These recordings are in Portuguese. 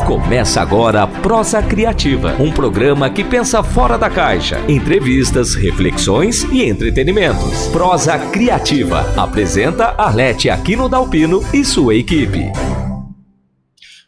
Começa agora a Prosa Criativa, um programa que pensa fora da caixa. Entrevistas, reflexões e entretenimentos. Prosa Criativa. Apresenta Arlete Aquino Dalpino e sua equipe.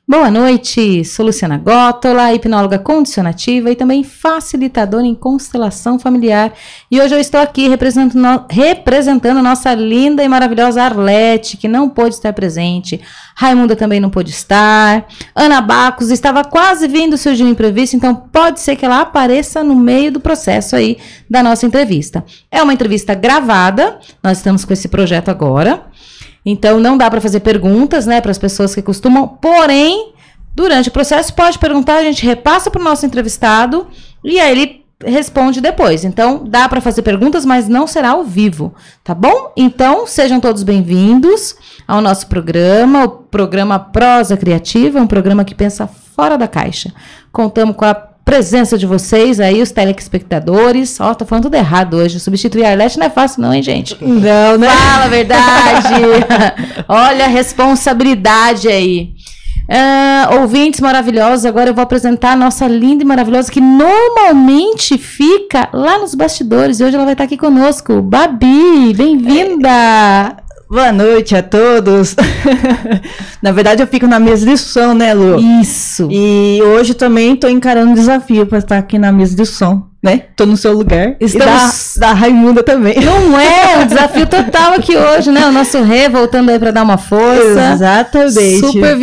Boa noite, sou Luciana Gótola, hipnóloga condicionativa e também facilitadora em constelação familiar. E hoje eu estou aqui representando nossa linda e maravilhosa Arlete, que não pôde estar presente. Raimunda também não pôde estar. Ana Bacos estava quase vindo, surgiu um imprevisto, então pode ser que ela apareça no meio do processo aí da nossa entrevista. É uma entrevista gravada, nós estamos com esse projeto agora. Então, não dá para fazer perguntas, né, para as pessoas que costumam, porém, durante o processo, pode perguntar, a gente repassa para o nosso entrevistado e aí ele responde depois. Então, dá para fazer perguntas, mas não será ao vivo, tá bom? Então, sejam todos bem-vindos ao nosso programa, o programa Prosa Criativa, um programa que pensa fora da caixa. Contamos com a presença de vocês aí, os telespectadores. Ó, tô falando tudo errado hoje. Substituir a Arlete não é fácil não, hein, gente? Não, né? Fala a verdade. Olha a responsabilidade aí. Ouvintes maravilhosos, agora eu vou apresentar a nossa linda e maravilhosa, que normalmente fica lá nos bastidores. E hoje ela vai estar aqui conosco. Babi, bem-vinda! Boa noite a todos. Na verdade, eu fico na mesa de som, né, Lu? Isso. E hoje também estou encarando um desafio para estar aqui na mesa de som, né? Estou no seu lugar. Estamos... E da Raimunda também. Não é? Um desafio total aqui hoje, né? O nosso Rê voltando aí para dar uma força. Exatamente. Super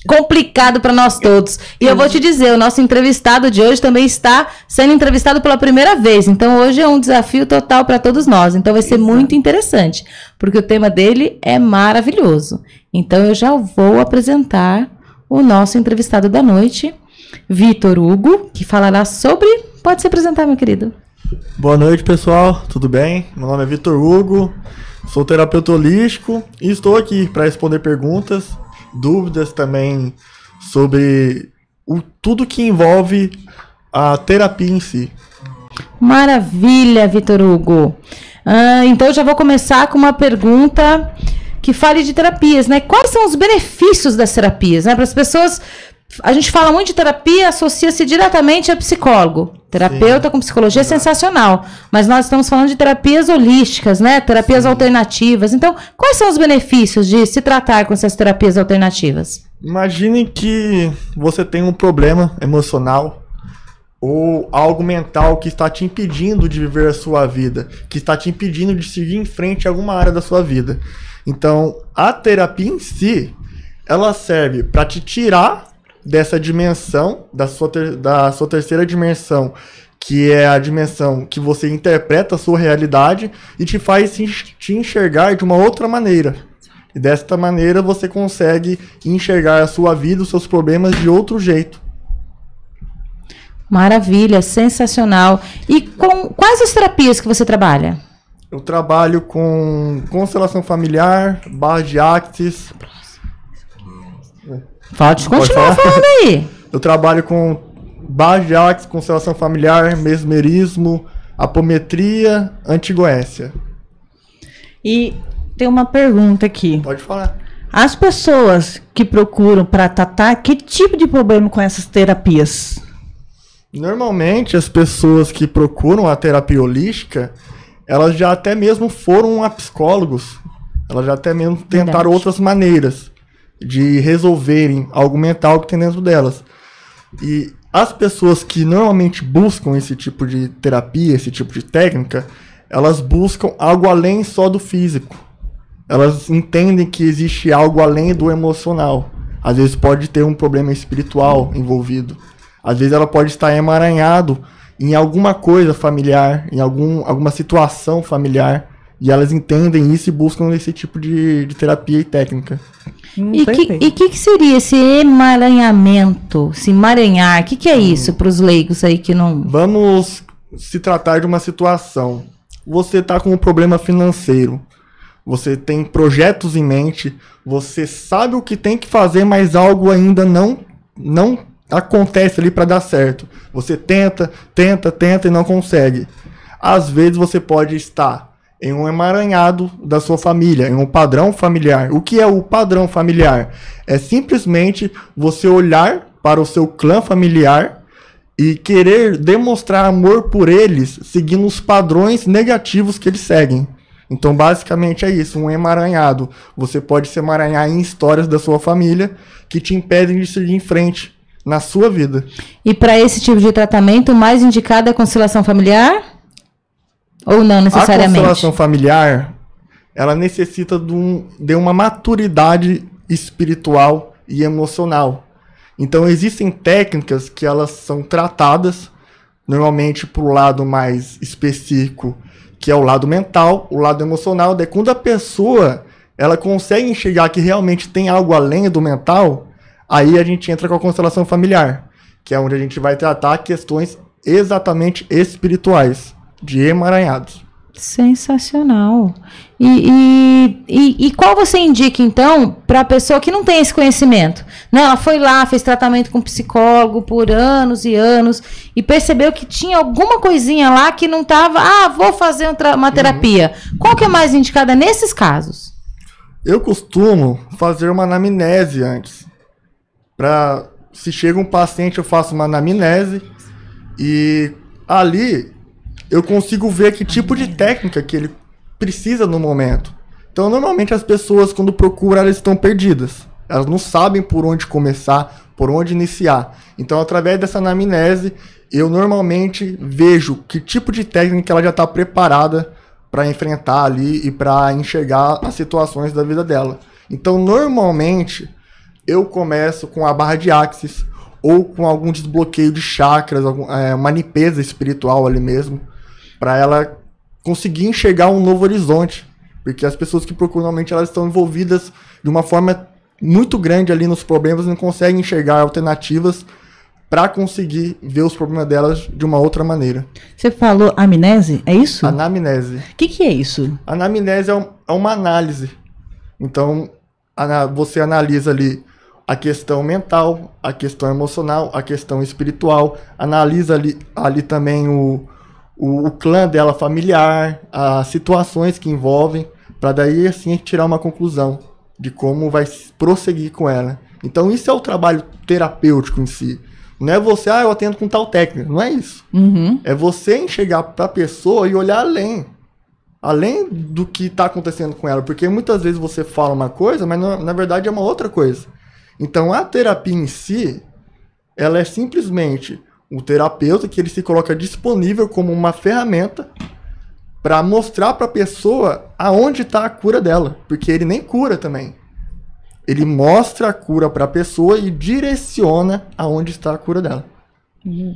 complicado para nós todos. E eu vou te dizer, o nosso entrevistado de hoje também está sendo entrevistado pela primeira vez. Então hoje é um desafio total para todos nós. Então vai ser muito interessante, porque o tema dele é maravilhoso. Então eu já vou apresentar o nosso entrevistado da noite, Vitor Hugo, que falará sobre... Pode se apresentar, meu querido. Boa noite, pessoal. Tudo bem? Meu nome é Vitor Hugo, sou terapeuta holístico e estou aqui para responder perguntas, dúvidas também sobre tudo que envolve a terapia em si. Maravilha, Vitor Hugo. Então eu já vou começar com uma pergunta que fale de terapias, né? Quais são os benefícios das terapias, né? Para as pessoas, a gente fala muito de terapia, associa-se diretamente a psicólogo. Terapeuta com psicologia é sensacional, mas nós estamos falando de terapias holísticas, né? Terapias alternativas. Então, quais são os benefícios de se tratar com essas terapias alternativas? Imagine que você tem um problema emocional ou algo mental que está te impedindo de viver a sua vida, que está te impedindo de seguir em frente em alguma área da sua vida. Então, a terapia em si, ela serve para te tirar dessa dimensão, da sua terceira dimensão, que é a dimensão que você interpreta a sua realidade e te faz te enxergar de uma outra maneira. E desta maneira você consegue enxergar a sua vida, os seus problemas de outro jeito. Maravilha, sensacional. E com quais as terapias que você trabalha? Eu trabalho com constelação familiar, barra de Axis. Pode continuar falando aí. Eu trabalho com base de Axis, constelação familiar, mesmerismo, apometria, antigoécia. E tem uma pergunta aqui. Pode falar. As pessoas que procuram para tratar, que tipo de problema com essas terapias? Normalmente, as pessoas que procuram a terapia holística, elas já até mesmo foram a psicólogos. Elas já até mesmo tentaram outras maneiras de resolverem algo mental que tem dentro delas. E as pessoas que normalmente buscam esse tipo de terapia, esse tipo de técnica, elas buscam algo além só do físico. Elas entendem que existe algo além do emocional. Às vezes pode ter um problema espiritual envolvido. Às vezes ela pode estar emaranhado em alguma coisa familiar, em alguma situação familiar. E elas entendem isso e buscam esse tipo de terapia e técnica. E o que seria esse emaranhamento? Se emaranhar, o que é isso para os leigos aí que não... Vamos se tratar de uma situação. Você está com um problema financeiro. Você tem projetos em mente. Você sabe o que tem que fazer, mas algo ainda não acontece ali para dar certo. Você tenta e não consegue. Às vezes você pode estar em um emaranhado da sua família, em um padrão familiar. O que é o padrão familiar? É simplesmente você olhar para o seu clã familiar e querer demonstrar amor por eles, seguindo os padrões negativos que eles seguem. Então, basicamente é isso, um emaranhado. Você pode se emaranhar em histórias da sua família que te impedem de seguir em frente na sua vida. E para esse tipo de tratamento, o mais indicado é a constelação familiar? Ou não necessariamente? A constelação familiar, ela necessita de uma maturidade espiritual e emocional. Então, existem técnicas que elas são tratadas, normalmente para o lado mais específico, que é o lado mental, o lado emocional. Daí, quando a pessoa ela consegue enxergar que realmente tem algo além do mental, aí a gente entra com a constelação familiar, que é onde a gente vai tratar questões exatamente espirituais, de emaranhados. Sensacional. E qual você indica, então, para a pessoa que não tem esse conhecimento? Né? Ela foi lá, fez tratamento com psicólogo por anos e anos e percebeu que tinha alguma coisinha lá que não estava... vou fazer uma terapia. Qual que é mais indicada nesses casos? Eu costumo fazer uma anamnese antes. Se chega um paciente, eu faço uma anamnese e ali eu consigo ver que tipo de técnica que ele precisa no momento. Então, normalmente as pessoas, quando procuram, elas estão perdidas. Elas não sabem por onde começar, por onde iniciar. Então, através dessa anamnese, eu normalmente vejo que tipo de técnica ela já está preparada para enfrentar ali e para enxergar as situações da vida dela. Então, normalmente, eu começo com a barra de Axis ou com algum desbloqueio de chakras, uma limpeza espiritual ali mesmo, para ela conseguir enxergar um novo horizonte. Porque as pessoas que procuram, normalmente, elas estão envolvidas de uma forma muito grande ali nos problemas e não conseguem enxergar alternativas para conseguir ver os problemas delas de uma outra maneira. Você falou amnese, é isso? Anamnese. O que é isso? Anamnese é uma análise. Então, você analisa ali a questão mental, a questão emocional, a questão espiritual, analisa ali também o clã dela familiar, as situações que envolvem, para daí assim tirar uma conclusão de como vai prosseguir com ela. Então isso é o trabalho terapêutico em si. Não é você, eu atendo com tal técnica, não é isso. Uhum. É você enxergar para a pessoa e olhar além do que está acontecendo com ela, porque muitas vezes você fala uma coisa, mas na verdade é uma outra coisa. Então a terapia em si, ela é simplesmente o terapeuta que ele se coloca disponível como uma ferramenta para mostrar para a pessoa aonde está a cura dela, porque ele nem cura também. Ele mostra a cura para a pessoa e direciona aonde está a cura dela.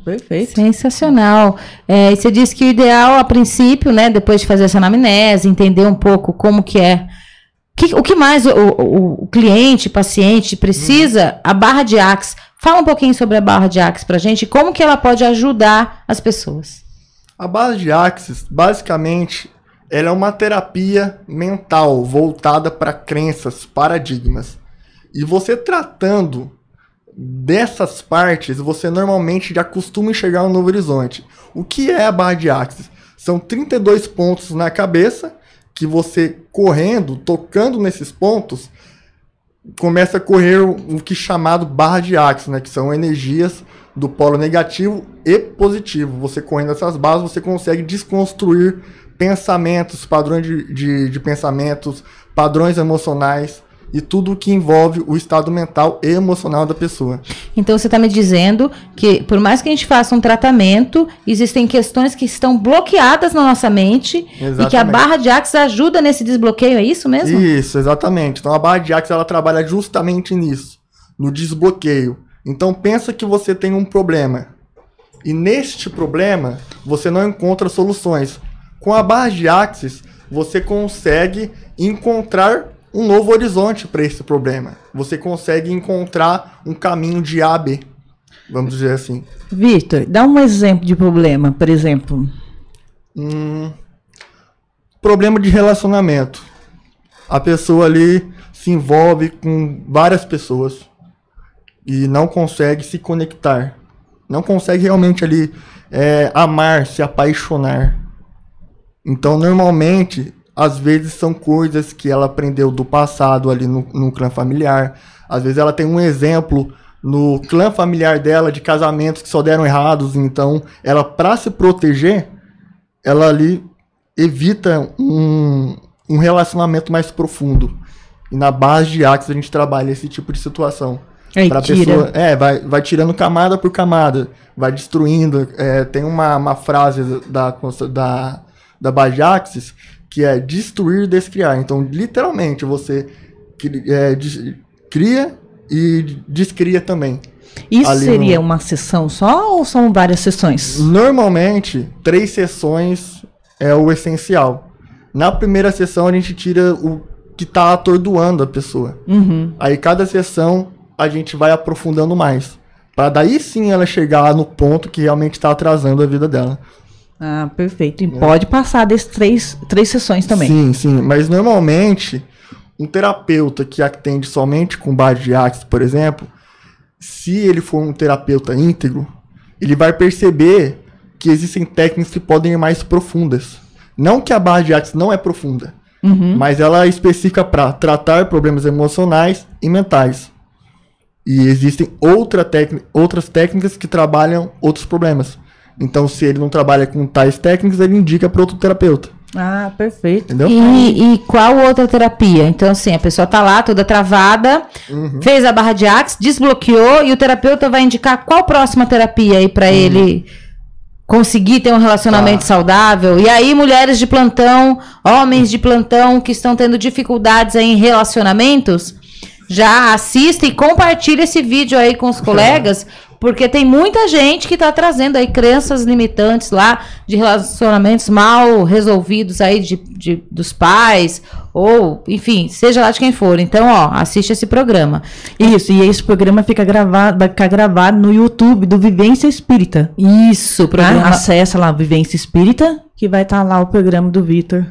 Perfeito. Sensacional. E você disse que o ideal, a princípio, né, depois de fazer essa anamnese, entender um pouco como que é, o que mais o cliente, paciente precisa, a barra de Axis. Fala um pouquinho sobre a barra de Axis pra gente, como que ela pode ajudar as pessoas. A barra de Axis, basicamente, ela é uma terapia mental voltada para crenças, paradigmas. E você tratando dessas partes, você normalmente já costuma enxergar um novo horizonte. O que é a barra de Axis? São 32 pontos na cabeça, que você correndo, tocando nesses pontos, começa a correr o que é chamado barra de Axis, né? Que são energias do polo negativo e positivo. Você correndo essas barras, você consegue desconstruir pensamentos, padrões de pensamentos, padrões emocionais e tudo o que envolve o estado mental e emocional da pessoa. Então você está me dizendo que por mais que a gente faça um tratamento, existem questões que estão bloqueadas na nossa mente. Exatamente. E que a barra de Axis ajuda nesse desbloqueio, é isso mesmo? Isso, exatamente. Então a barra de Axis ela trabalha justamente nisso, no desbloqueio. Então pensa que você tem um problema e neste problema você não encontra soluções. Com a barra de Axis você consegue encontrar um novo horizonte para esse problema. Você consegue encontrar um caminho de A a B, vamos dizer assim. Vitor, dá um exemplo de problema, por exemplo. Problema de relacionamento. A pessoa ali se envolve com várias pessoas e não consegue se conectar. Não consegue realmente ali amar, se apaixonar. Então, normalmente, às vezes são coisas que ela aprendeu do passado ali no clã familiar. Às vezes ela tem um exemplo no clã familiar dela de casamentos que só deram errados. Então, ela, para se proteger, ela ali evita um relacionamento mais profundo. E na base de Axis a gente trabalha esse tipo de situação. Pra pessoa, vai tirando camada por camada, vai destruindo. Tem uma frase da base de Axis que é destruir e descriar. Então, literalmente, você cria e descria também. Isso seria uma sessão só ou são várias sessões? Normalmente, 3 sessões é o essencial. Na primeira sessão, a gente tira o que está atordoando a pessoa. Uhum. Aí, cada sessão, a gente vai aprofundando mais. Para daí sim ela chegar no ponto que realmente está atrasando a vida dela. Ah, perfeito. E pode passar das 3 sessões também. Sim. Mas normalmente, um terapeuta que atende somente com base de Axis, por exemplo, se ele for um terapeuta íntegro, ele vai perceber que existem técnicas que podem ir mais profundas. Não que a base de Axis não é profunda, mas ela é específica para tratar problemas emocionais e mentais. E existem outras técnicas que trabalham outros problemas. Então, se ele não trabalha com tais técnicas, ele indica para outro terapeuta. Ah, perfeito. Entendeu? E qual outra terapia? Então, assim, a pessoa tá lá toda travada, fez a barra de Axis, desbloqueou, e o terapeuta vai indicar qual próxima terapia aí para ele conseguir ter um relacionamento saudável. E aí, mulheres de plantão, homens de plantão que estão tendo dificuldades aí em relacionamentos, já assista e compartilha esse vídeo aí com os colegas, porque tem muita gente que tá trazendo aí crenças limitantes lá de relacionamentos mal resolvidos aí dos pais, ou, enfim, seja lá de quem for. Então, assiste esse programa. Isso, e esse programa vai ficar gravado no YouTube do Vivência Espírita. Isso, programa. Acessa lá, Vivência Espírita, que vai estar lá o programa do Vitor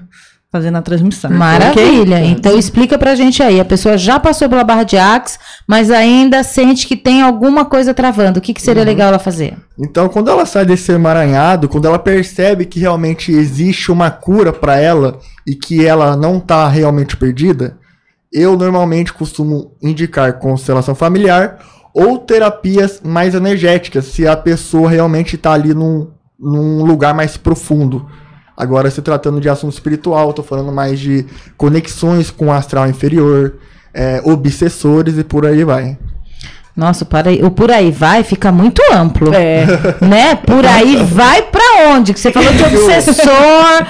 fazendo a transmissão. Maravilha. Okay? Então explica pra gente aí. A pessoa já passou pela barra de Axis, mas ainda sente que tem alguma coisa travando. O que seria legal ela fazer? Então, quando ela sai desse emaranhado, quando ela percebe que realmente existe uma cura para ela e que ela não tá realmente perdida, eu normalmente costumo indicar constelação familiar ou terapias mais energéticas, se a pessoa realmente tá ali num lugar mais profundo. Agora, se tratando de assunto espiritual, eu tô falando mais de conexões com o astral inferior, obsessores e por aí vai. Nossa, o por aí vai fica muito amplo. Né? Por aí vai pra onde? Que você falou de obsessor,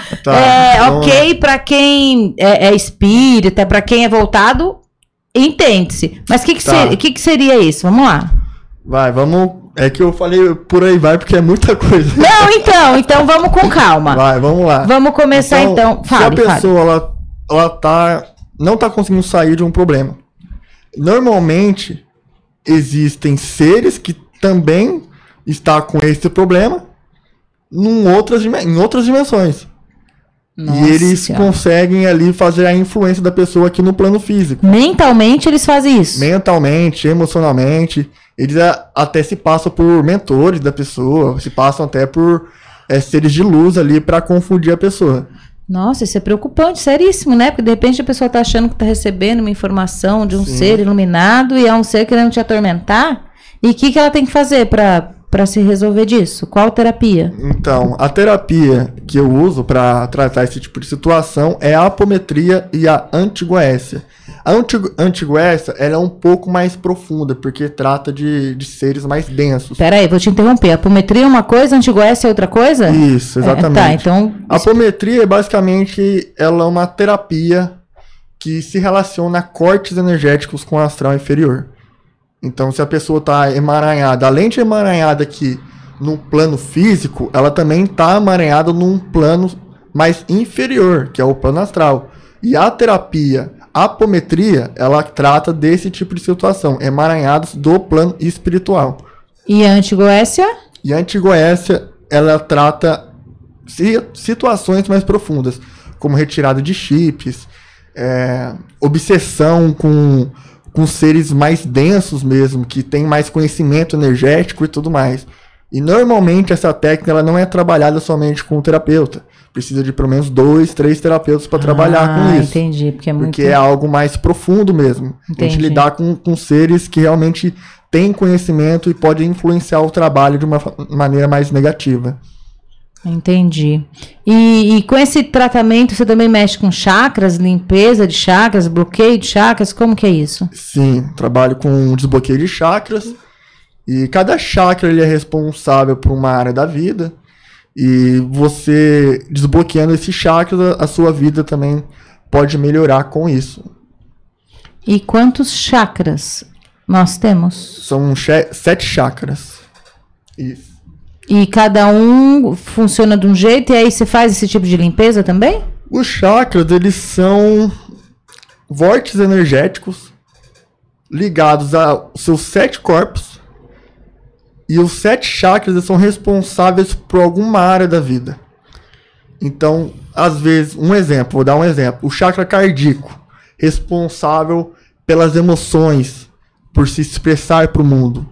ok, pra quem é espírita, pra quem é voltado, entende-se. Mas o que seria isso? Vamos lá. Vamos... É que eu falei por aí vai, porque é muita coisa. Não, então vamos com calma. Vamos lá. Vamos começar então. Se a pessoa não tá conseguindo sair de um problema, normalmente existem seres que também estão com esse problema em outras dimensões. Nossa, e eles conseguem ali fazer a influência da pessoa aqui no plano físico. Mentalmente eles fazem isso? Mentalmente, emocionalmente. Eles até se passam por mentores da pessoa, se passam até por seres de luz ali para confundir a pessoa. Nossa, isso é preocupante, seríssimo, né? Porque de repente a pessoa tá achando que tá recebendo uma informação de um ser iluminado e é um ser querendo te atormentar. E o que ela tem que fazer para se resolver disso? Qual terapia? Então, a terapia que eu uso para tratar esse tipo de situação é a apometria e a antiguécia. A antiguécia, ela é um pouco mais profunda, porque trata de seres mais densos. Peraí, vou te interromper. A apometria é uma coisa, a antiguécia é outra coisa? Isso, exatamente. Tá, então... A apometria, basicamente, ela é uma terapia que se relaciona a cortes energéticos com o astral inferior. Então, se a pessoa está emaranhada, além de emaranhada aqui no plano físico, ela também está emaranhada num plano mais inferior, que é o plano astral. E a terapia apometria, ela trata desse tipo de situação, emaranhados do plano espiritual. E a Antigoécia? E a Antigoécia, ela trata situações mais profundas, como retirada de chips, obsessão com seres mais densos mesmo, que tem mais conhecimento energético e tudo mais. E normalmente essa técnica ela não é trabalhada somente com o terapeuta. Precisa de pelo menos 2, 3 terapeutas para trabalhar com isso. Entendi, porque é algo mais profundo mesmo. Entendi. A gente lidar com seres que realmente têm conhecimento e podem influenciar o trabalho de uma maneira mais negativa. Entendi. E com esse tratamento você também mexe com chakras, limpeza de chakras, bloqueio de chakras, como que é isso? Sim, trabalho com desbloqueio de chakras. E cada chakra ele é responsável por uma área da vida. E você desbloqueando esses chakras, a sua vida também pode melhorar com isso. E quantos chakras nós temos? São 7 chakras. Isso. E cada um funciona de um jeito e aí você faz esse tipo de limpeza também? Os chakras, eles são vórtices energéticos ligados aos seus 7 corpos. E os 7 chakras eles são responsáveis por alguma área da vida. Então, às vezes, vou dar um exemplo. O chakra cardíaco, responsável pelas emoções, por se expressar para o mundo.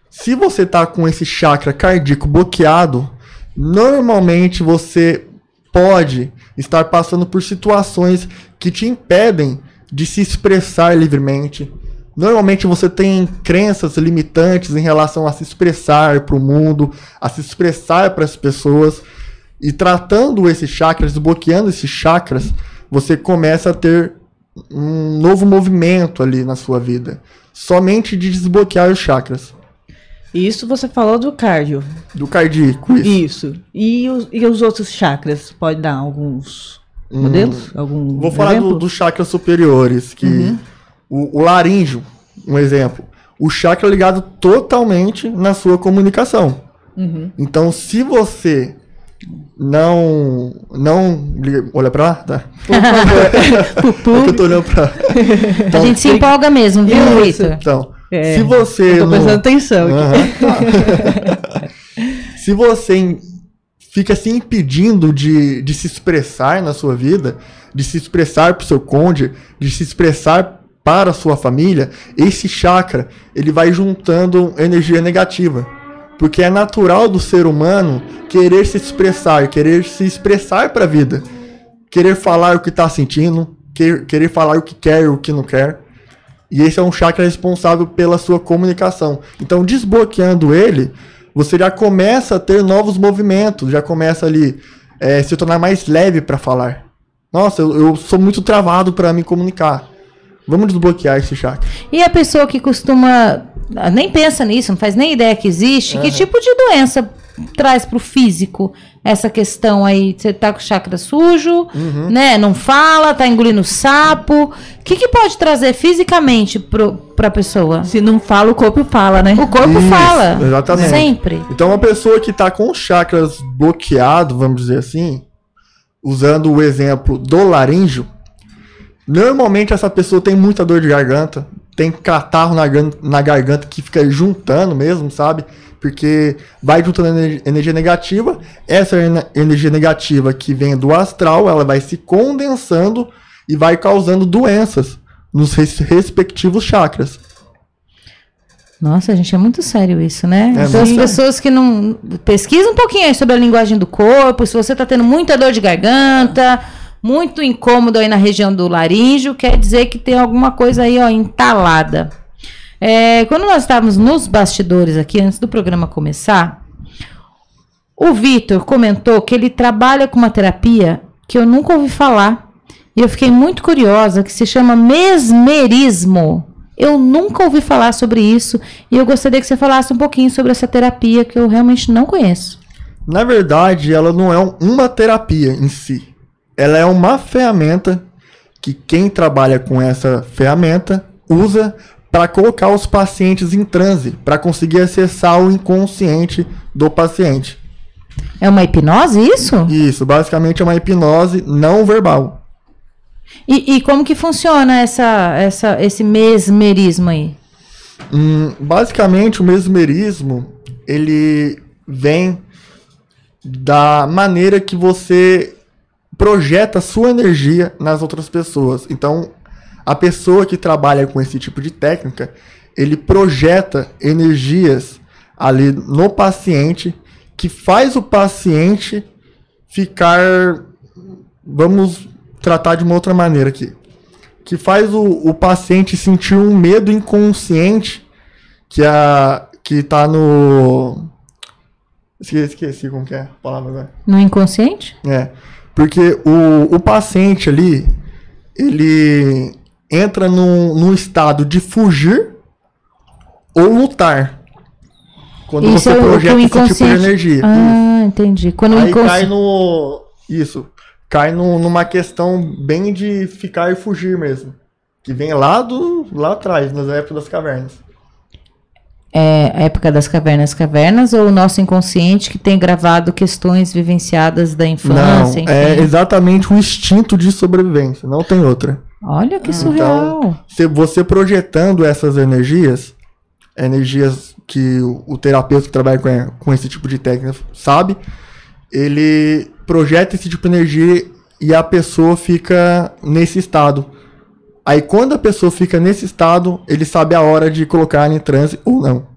Se você está com esse chakra cardíaco bloqueado, normalmente você pode estar passando por situações que te impedem de se expressar livremente. Normalmente você tem crenças limitantes em relação a se expressar para o mundo, a se expressar para as pessoas. E tratando esses chakras, desbloqueando esses chakras, você começa a ter um novo movimento ali na sua vida. Somente de desbloquear os chakras. Isso você falou do cardio. Do cardíaco, isso. E os outros chakras? Pode dar alguns modelos? Vou falar dos chakras superiores, que o laríngeo, um exemplo. O chakra é ligado totalmente na sua comunicação. Então, se você não olha pra lá, tá? É que eu tô olhando pra... Então, a gente se empolga mesmo, viu, Vitor? Então, se você... Eu tô prestando atenção aqui. Se você fica se impedindo de se expressar na sua vida, de se expressar pro seu cônjuge, de se expressar para a sua família, esse chakra, ele vai juntando energia negativa. Porque é natural do ser humano querer se expressar para a vida. Querer falar o que está sentindo, querer falar o que quer e o que não quer. E esse é um chakra responsável pela sua comunicação. Então, desbloqueando ele, você já começa a ter novos movimentos, já começa ali se tornar mais leve para falar. Nossa, eu sou muito travado para me comunicar. Vamos desbloquear esse chakra. E a pessoa que costuma... nem pensa nisso, não faz nem ideia que existe. Que tipo de doença traz pro físico essa questão aí? Você tá com o chakra sujo, né? Não fala, tá engolindo sapo. O que pode trazer fisicamente pra pessoa? Se não fala, o corpo fala, né? O corpo fala. Exatamente. Sempre. Então, uma pessoa que tá com os chakras bloqueados, vamos dizer assim, usando o exemplo do laríngeo, normalmente essa pessoa tem muita dor de garganta, tem catarro na garganta que fica juntando mesmo, sabe? Porque vai juntando energia negativa. Essa energia negativa que vem do astral, ela vai se condensando e vai causando doenças nos respectivos chakras. Nossa, gente, é muito sério isso, né? É então, as muito pessoas que não... Pesquisa um pouquinho aí sobre a linguagem do corpo, se você tá tendo muita dor de garganta... muito incômodo aí na região do laríngeo, quer dizer que tem alguma coisa aí, ó, entalada. Quando nós estávamos nos bastidores aqui, antes do programa começar, o Vitor comentou que ele trabalha com uma terapia que eu nunca ouvi falar, e eu fiquei muito curiosa, que se chama mesmerismo. Eu nunca ouvi falar sobre isso, e eu gostaria que você falasse um pouquinho sobre essa terapia, que eu realmente não conheço. Na verdade, ela não é uma terapia em si. Ela é uma ferramenta que quem trabalha com essa ferramenta usa para colocar os pacientes em transe, para conseguir acessar o inconsciente do paciente. É uma hipnose isso? Isso, basicamente é uma hipnose não verbal. E como que funciona esse mesmerismo aí? Basicamente, o mesmerismo, ele vem da maneira que você projeta sua energia nas outras pessoas. Então, a pessoa que trabalha com esse tipo de técnica, ele projeta energias ali no paciente, que faz o paciente ficar... Vamos tratar de uma outra maneira aqui. Que faz o paciente sentir um medo inconsciente que tá no... Esqueci como que é a palavra agora. No inconsciente? É, porque o paciente ali, ele entra num estado de fugir ou lutar. Quando Isso você projeta esse tipo de energia. Ah, entendi. Quando o Aí inconsciente... cai numa questão bem de ficar e fugir mesmo. Que vem lá atrás, nas épocas das cavernas. É a época das cavernas ou o nosso inconsciente que tem gravado questões vivenciadas da infância? Não, é exatamente o instinto de sobrevivência, não tem outra. Olha que surreal. Então, você projetando essas energias que o terapeuta que trabalha com esse tipo de técnica sabe, ele projeta esse tipo de energia e a pessoa fica nesse estado. Aí quando a pessoa fica nesse estado, ele sabe a hora de colocar ela em transe ou não.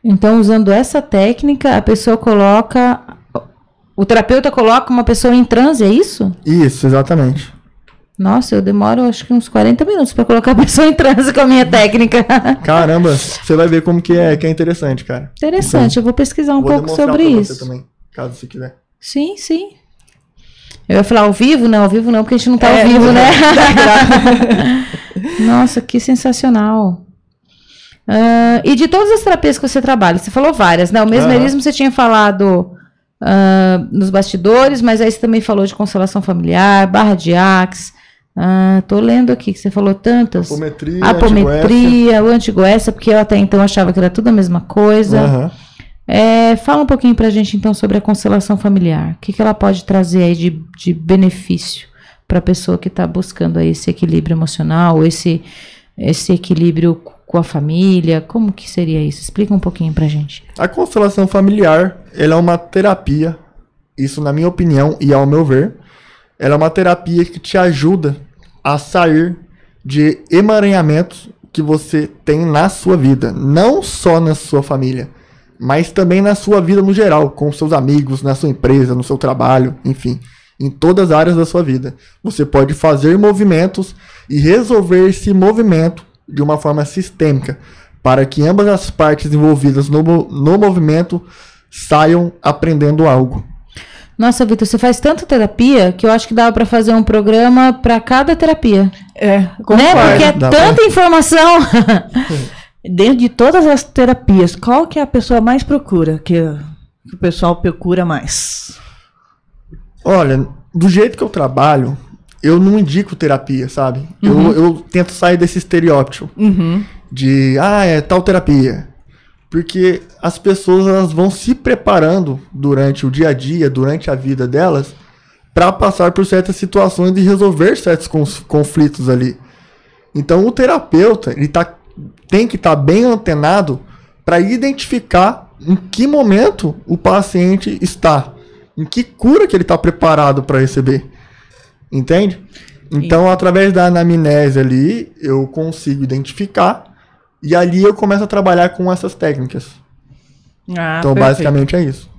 Então, usando essa técnica, a pessoa coloca... O terapeuta coloca uma pessoa em transe, é isso? Isso, exatamente. Nossa, eu demoro acho que uns 40 minutos para colocar a pessoa em transe com a minha técnica. Caramba, você vai ver como que é interessante, cara. Interessante, então, eu vou pesquisar um pouco sobre isso. Você também, caso você quiser. Sim, sim. Eu ia falar ao vivo não, porque a gente não tá ao vivo, né? Nossa, que sensacional. E de todas as terapias que você trabalha, você falou várias, né? O mesmerismo você tinha falado nos bastidores, mas aí você também falou de constelação familiar, barra de Axe. Tô lendo aqui que você falou tantas. Apometria, o antigoécia, porque eu até então achava que era tudo a mesma coisa. Fala um pouquinho pra gente então sobre a constelação familiar. O que ela pode trazer aí de benefício para a pessoa que está buscando aí esse equilíbrio emocional, esse equilíbrio com a família? Como que seria isso? Explica um pouquinho pra gente. A constelação familiar, ela é uma terapia, isso na minha opinião e ao meu ver, ela é uma terapia que te ajuda a sair de emaranhamentos que você tem na sua vida, não só na sua família, mas também na sua vida no geral, com seus amigos, na sua empresa, no seu trabalho, enfim, em todas as áreas da sua vida. Você pode fazer movimentos e resolver esse movimento de uma forma sistêmica, para que ambas as partes envolvidas no movimento saiam aprendendo algo. Nossa, Vitor, você faz tanta terapia que eu acho que dava para fazer um programa para cada terapia. Concordo. Né? Porque é tanta informação. Dentro de todas as terapias, qual que é a pessoa mais procura? Que o pessoal procura mais? Olha, do jeito que eu trabalho, eu não indico terapia, sabe? Eu tento sair desse estereótipo de, é tal terapia. Porque as pessoas elas vão se preparando durante o dia a dia, durante a vida delas, para passar por certas situações e resolver certos conflitos ali. Então o terapeuta, ele tem que estar bem antenado para identificar em que momento o paciente está, em que cura que ele está preparado para receber, entende? Então, através da anamnese ali, eu consigo identificar e ali eu começo a trabalhar com essas técnicas. Então, perfeito. Basicamente é isso.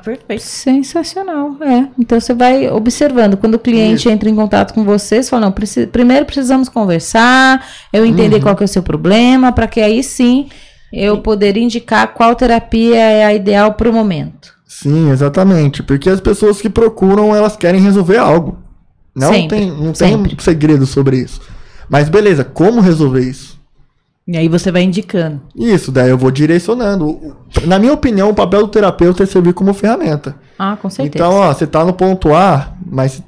Perfeito. Sensacional, Então você vai observando. Quando o cliente entra em contato com você, você fala, não, primeiro precisamos conversar, eu entender qual que é o seu problema, para que aí sim eu poder indicar qual terapia é a ideal para o momento. Sim, exatamente. Porque as pessoas que procuram, elas querem resolver algo. Não tem segredo sobre isso. Mas beleza, como resolver isso? E aí você vai indicando. Isso, daí eu vou direcionando. Na minha opinião, o papel do terapeuta é servir como ferramenta. Com certeza. Então, você tá no ponto A, mas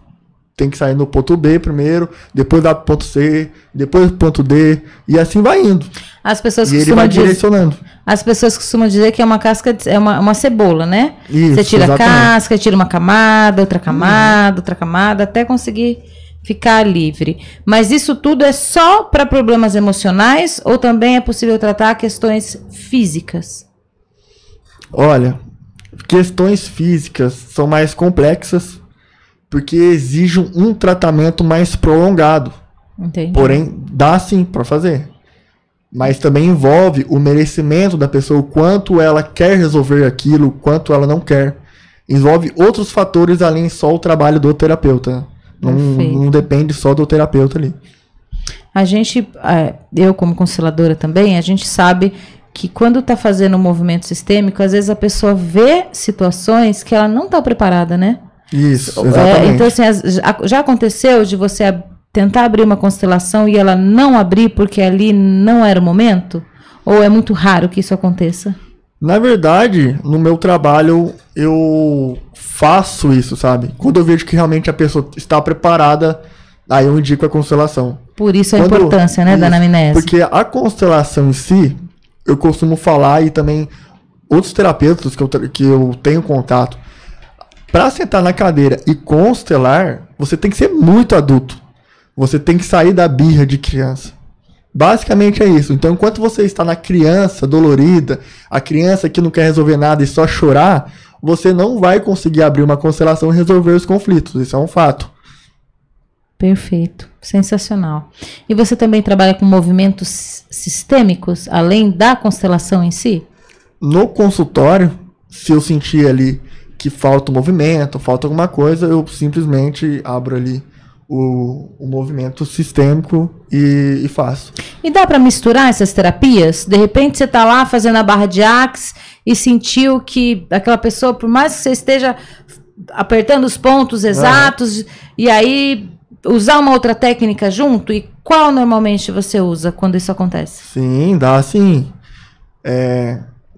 tem que sair no ponto B primeiro, depois vai pro ponto C, depois pro ponto D, e assim vai indo. As pessoas E ele vai direcionando. As pessoas costumam dizer que é uma casca, é uma cebola, né? Isso, você tira exatamente. a casca, tira uma camada, outra camada, até conseguir ficar livre. Mas isso tudo é só para problemas emocionais ou também é possível tratar questões físicas? Olha, questões físicas são mais complexas porque exigem um tratamento mais prolongado. Entendi. Porém, dá sim para fazer. Mas também envolve o merecimento da pessoa, o quanto ela quer resolver aquilo, o quanto ela não quer. Envolve outros fatores além só o trabalho do terapeuta. Não depende só do terapeuta ali. A gente, eu como consteladora também, a gente sabe que quando está fazendo um movimento sistêmico, às vezes a pessoa vê situações que ela não está preparada, né? Isso, exatamente. Então, assim, já aconteceu de você tentar abrir uma constelação e ela não abrir porque ali não era o momento? Ou é muito raro que isso aconteça? Na verdade, no meu trabalho, eu faço isso, sabe? Quando eu vejo que realmente a pessoa está preparada, aí eu indico a constelação. Por isso a importância, né, da anamnese. Porque a constelação em si, eu costumo falar, e também outros terapeutas que eu tenho contato, para sentar na cadeira e constelar, você tem que ser muito adulto. Você tem que sair da birra de criança. Basicamente é isso. Então, enquanto você está na criança dolorida, a criança que não quer resolver nada e só chorar, você não vai conseguir abrir uma constelação e resolver os conflitos. Isso é um fato. Perfeito. Sensacional. E você também trabalha com movimentos sistêmicos, além da constelação em si? No consultório, se eu sentir ali que falta um movimento, falta alguma coisa, eu simplesmente abro ali o movimento sistêmico e faço. E dá para misturar essas terapias? De repente você está lá fazendo a barra de Axe e sentiu que aquela pessoa, por mais que você esteja apertando os pontos exatos, e aí usar uma outra técnica junto? E qual normalmente você usa quando isso acontece? Sim, dá sim.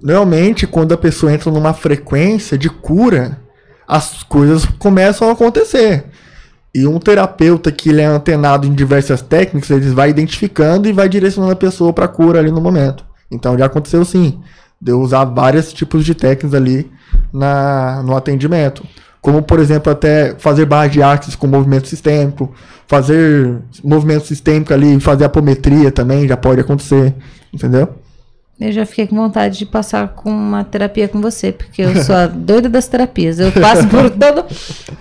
Normalmente, quando a pessoa entra numa frequência de cura, as coisas começam a acontecer. E um terapeuta que ele é antenado em diversas técnicas, ele vai identificando e vai direcionando a pessoa para a cura ali no momento. Então já aconteceu sim, de eu usar vários tipos de técnicas ali no atendimento. Como, por exemplo, até fazer barra de axis com movimento sistêmico, fazer movimento sistêmico ali, fazer apometria também, já pode acontecer, entendeu? Eu já fiquei com vontade de passar com uma terapia com você, porque eu sou a doida das terapias. Eu passo por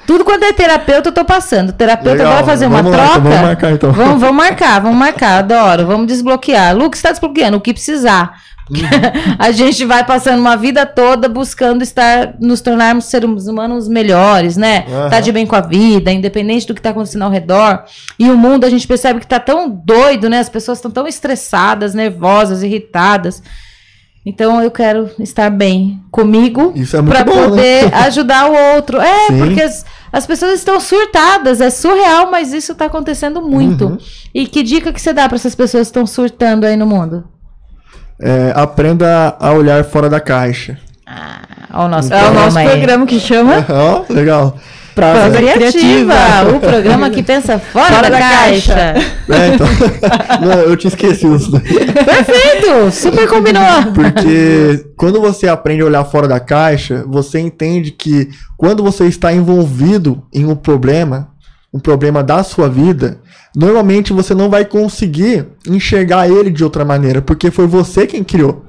tudo quanto é terapeuta, eu tô passando. O terapeuta Legal, vai fazer uma vamos lá, troca. vamos marcar então. Vamos marcar, adoro. Vamos desbloquear. Lucas está desbloqueando o que precisar. A gente vai passando uma vida toda buscando nos tornarmos seres humanos melhores, né? Tá de bem com a vida, independente do que tá acontecendo ao redor. E o mundo, a gente percebe que tá tão doido, né? As pessoas estão tão estressadas, nervosas, irritadas. Então eu quero estar bem comigo para poder ajudar o outro. Sim. Porque as pessoas estão surtadas, é surreal, mas isso tá acontecendo muito. E que dica que você dá para essas pessoas que estão surtando aí no mundo? Aprenda a olhar fora da caixa. O nosso programa que chama legal. Prosa Criativa, o programa que pensa fora da caixa. Então, eu tinha esquecido isso. Perfeito, super combinou. Porque quando você aprende a olhar fora da caixa, você entende que quando você está envolvido em um problema da sua vida, normalmente você não vai conseguir enxergar ele de outra maneira, porque foi você quem criou.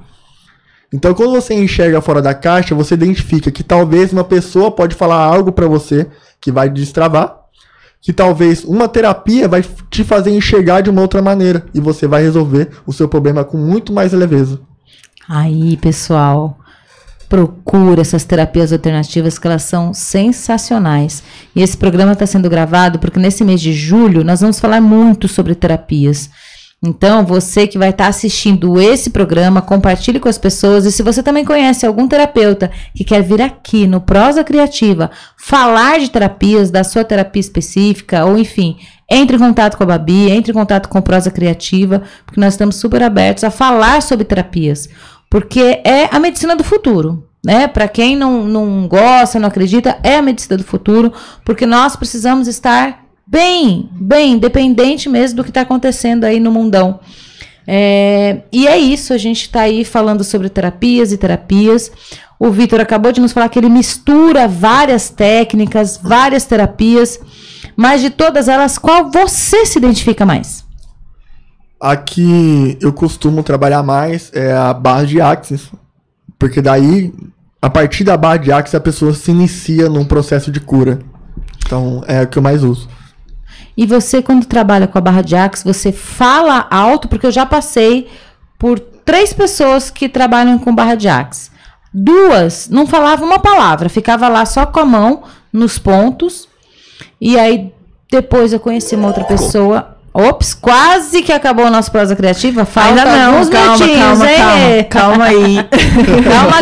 Então, quando você enxerga fora da caixa, você identifica que talvez uma pessoa pode falar algo para você que vai destravar, que talvez uma terapia vai te fazer enxergar de uma outra maneira e você vai resolver o seu problema com muito mais leveza. Aí, pessoal, procura essas terapias alternativas que elas são sensacionais. E esse programa está sendo gravado porque nesse mês de julho nós vamos falar muito sobre terapias. Então, você que vai estar assistindo esse programa, compartilhe com as pessoas. E se você também conhece algum terapeuta que quer vir aqui no Prosa Criativa falar de terapias, da sua terapia específica, ou enfim, entre em contato com a Babi, entre em contato com Prosa Criativa, porque nós estamos super abertos a falar sobre terapias. Porque é a medicina do futuro, né? Para quem não gosta, não acredita, é a medicina do futuro, porque nós precisamos estar bem, independente mesmo do que está acontecendo aí no mundão. E é isso, a gente está aí falando sobre terapias e terapias. O Vitor acabou de nos falar que ele mistura várias técnicas, várias terapias, mas de todas elas, qual você se identifica mais? Aqui eu costumo trabalhar mais a barra de Axis, porque daí, a partir da barra de Axis, a pessoa se inicia num processo de cura. Então, é o que eu mais uso. E você, quando trabalha com a barra de Axis, você fala alto? Porque eu já passei por 3 pessoas que trabalham com barra de Axis. 2 não falavam uma palavra, ficava lá só com a mão nos pontos. E aí, depois eu conheci uma outra pessoa. Ops, quase que acabou a nossa prosa criativa. Falta alguns minutinhos, hein? Calma aí.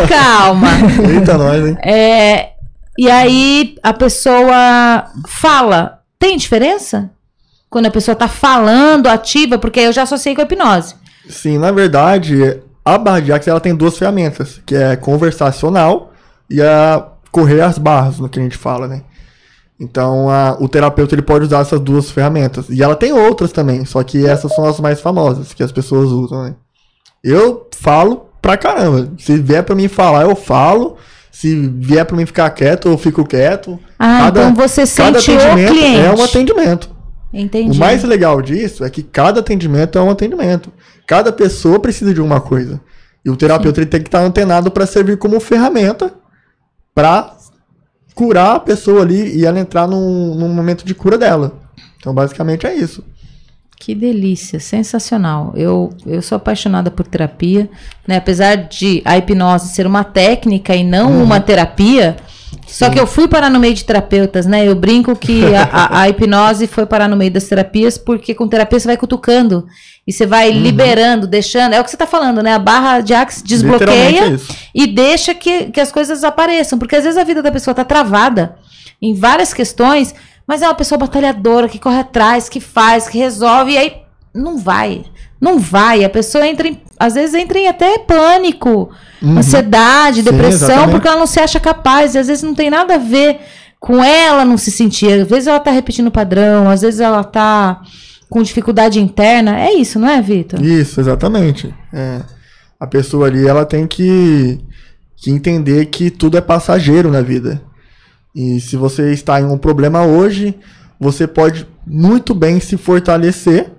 Calma. Eita, nós, hein? E aí, a pessoa fala. Tem diferença? Quando a pessoa tá falando, ativa, porque eu já associei com a hipnose. Sim, na verdade, a barra de Axis ela tem 2 ferramentas, que é conversacional e a correr as barras, no que a gente fala, né? Então, o terapeuta ele pode usar essas 2 ferramentas. E ela tem outras também, só que essas são as mais famosas, que as pessoas usam, né? Eu falo pra caramba. Se vier pra mim falar, eu falo. Se vier pra mim ficar quieto, eu fico quieto. Então você sente o cliente. É um atendimento. Entendi. O mais legal disso é que cada atendimento é um atendimento. Cada pessoa precisa de uma coisa. E o terapeuta ele tem que estar antenado para servir como ferramenta para curar a pessoa ali e ela entrar num momento de cura dela. Então, basicamente, é isso. Que delícia, sensacional. Eu sou apaixonada por terapia, né? Apesar de a hipnose ser uma técnica e não uma terapia, só que eu fui parar no meio de terapeutas, né? Eu brinco que a hipnose foi parar no meio das terapias, porque com terapia você vai cutucando e você vai liberando, deixando. É o que você tá falando, né? A barra de Axis desbloqueia e deixa que as coisas apareçam, porque às vezes a vida da pessoa tá travada em várias questões, mas é uma pessoa batalhadora, que corre atrás, que faz, que resolve, e aí não vai. A pessoa às vezes entra em até pânico, ansiedade, depressão, exatamente. Porque ela não se acha capaz, e às vezes não tem nada a ver com ela não se sentir. Às vezes ela tá repetindo o padrão, às vezes ela tá com dificuldade interna. É isso, não é, Vitor? Isso, exatamente. A pessoa ali, ela tem que entender que tudo é passageiro na vida. E se você está em um problema hoje, você pode muito bem se fortalecer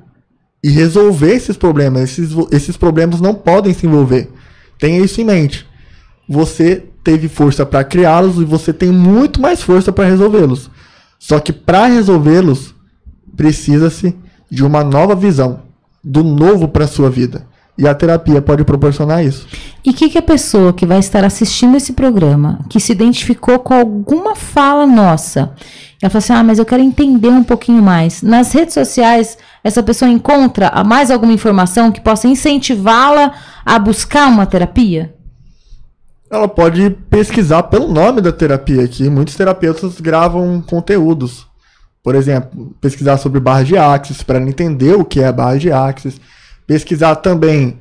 e resolver esses problemas. Esses problemas não podem se envolver. Tenha isso em mente. Você teve força para criá-los e você tem muito mais força para resolvê-los. Só que para resolvê-los, precisa-se de uma nova visão, do novo para a sua vida. E a terapia pode proporcionar isso. E o que a pessoa que vai estar assistindo esse programa, que se identificou com alguma fala nossa, ela fala assim, mas eu quero entender um pouquinho mais. Nas redes sociais, essa pessoa encontra mais alguma informação que possa incentivá-la a buscar uma terapia? Ela pode pesquisar pelo nome da terapia, que muitos terapeutas gravam conteúdos. Por exemplo, pesquisar sobre barra de Axis, para ela entender o que é a barra de Axis. Pesquisar também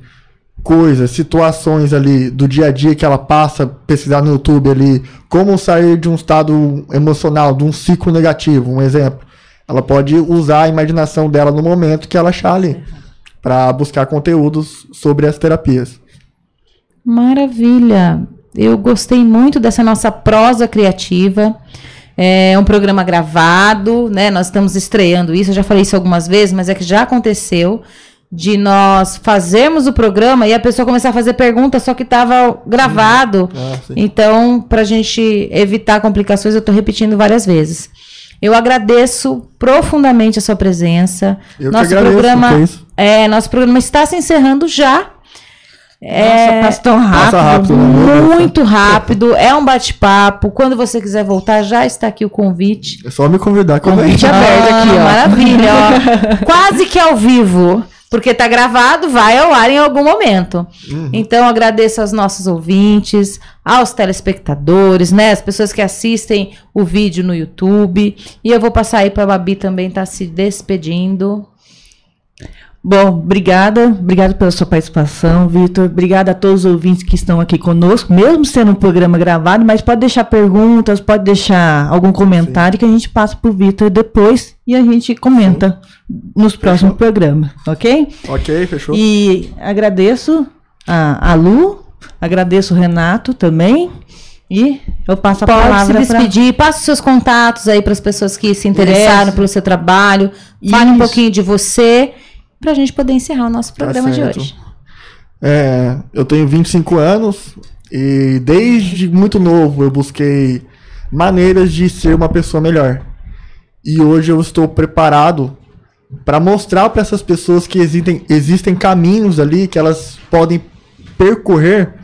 coisas, situações ali do dia a dia que ela passa, pesquisar no YouTube ali, como sair de um estado emocional, de um ciclo negativo, um exemplo. Ela pode usar a imaginação dela no momento que ela achar ali, para buscar conteúdos sobre as terapias. Maravilha! Eu gostei muito dessa nossa prosa criativa. É um programa gravado, né? Nós estamos estreando isso, eu já falei isso algumas vezes, mas é que já aconteceu de nós fazermos o programa e a pessoa começar a fazer perguntas, só que estava gravado. Então, para a gente evitar complicações, eu estou repetindo várias vezes. Eu agradeço profundamente a sua presença. Nosso programa está se encerrando já. Nossa, passa tão rápido. Muito rápido. É um bate-papo. Quando você quiser voltar, já está aqui o convite. É só me convidar. Convite aberto aqui, ó. Maravilha, ó. Quase que ao vivo. Porque tá gravado, vai ao ar em algum momento. Então, agradeço aos nossos ouvintes, aos telespectadores, né? As pessoas que assistem o vídeo no YouTube. E eu vou passar aí para a Babi também tá se despedindo. Bom, obrigada pela sua participação, Vitor. Obrigada a todos os ouvintes que estão aqui conosco, mesmo sendo um programa gravado, mas pode deixar perguntas, pode deixar algum comentário que a gente passa para o Vitor depois e a gente comenta nos próximos programas, ok? Ok, fechou. E agradeço a Lu, agradeço o Renato também. E eu passo a palavra. Pode se despedir, passa os seus contatos aí para as pessoas que se interessaram pelo seu trabalho. Fale um pouquinho de você, para a gente poder encerrar o nosso programa de hoje. Eu tenho 25 anos e desde muito novo eu busquei maneiras de ser uma pessoa melhor. E hoje eu estou preparado para mostrar para essas pessoas que existem caminhos ali que elas podem percorrer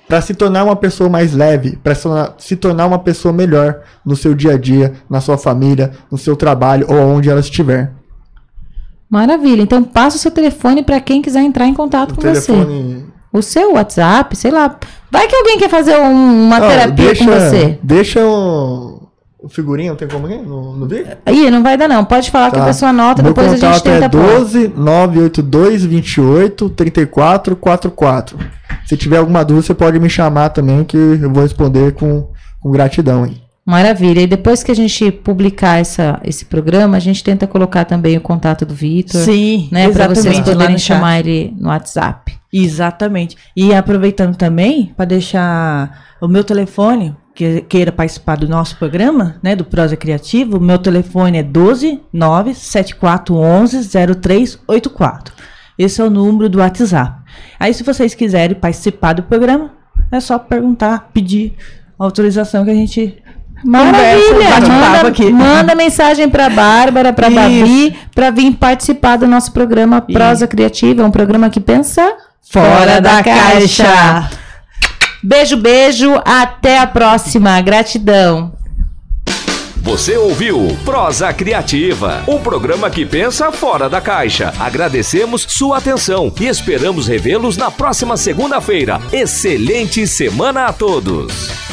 para se tornar uma pessoa mais leve, para se tornar uma pessoa melhor no seu dia a dia, na sua família, no seu trabalho ou onde ela estiver. Maravilha. Então passa o seu telefone para quem quiser entrar em contato com você. O seu WhatsApp, sei lá. Vai que alguém quer fazer uma terapia com você. Deixa o figurinha, tem como aqui no vídeo? Aí, não vai dar não. Pode falar que a pessoa anota, meu depois a gente tenta pôr. 12 982 28 34 44. Se tiver alguma dúvida, você pode me chamar também, que eu vou responder com gratidão. Hein? Maravilha. E depois que a gente publicar esse programa, a gente tenta colocar também o contato do Vitor. Sim, né, para vocês poderem chamar ele no WhatsApp. Exatamente. E aproveitando também, para deixar o meu telefone, que queira participar do nosso programa, né, do Prosa Criativa, o meu telefone é 12 97411 0384. Esse é o número do WhatsApp. Aí, se vocês quiserem participar do programa, é só perguntar, pedir autorização que a gente... Maravilha! Manda mensagem para Bárbara, para Babi, para vir participar do nosso programa Prosa Criativa. É um programa que pensa fora da caixa. Beijo, beijo. Até a próxima. Gratidão. Você ouviu Prosa Criativa, um programa que pensa fora da caixa. Agradecemos sua atenção e esperamos revê-los na próxima segunda-feira. Excelente semana a todos!